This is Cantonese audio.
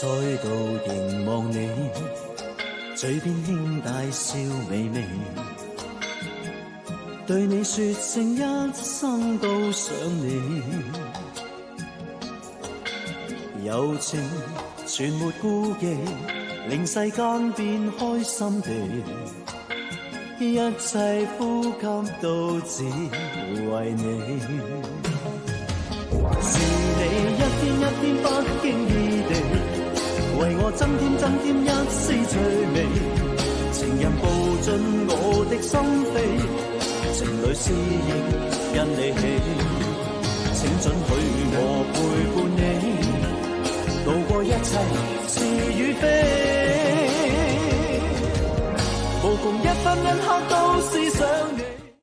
再度凝望你，嘴邊輕帶笑微微，對你說聲一生都想你，柔情全沒顧忌，令世間變開心地，一切呼吸都只為你。是你一天一天不經意地，為我增添一絲趣味，情人步進我的心扉，情侶思憶因你起，請准許我陪伴你，渡過一切是與非，無窮一分一刻都思想你。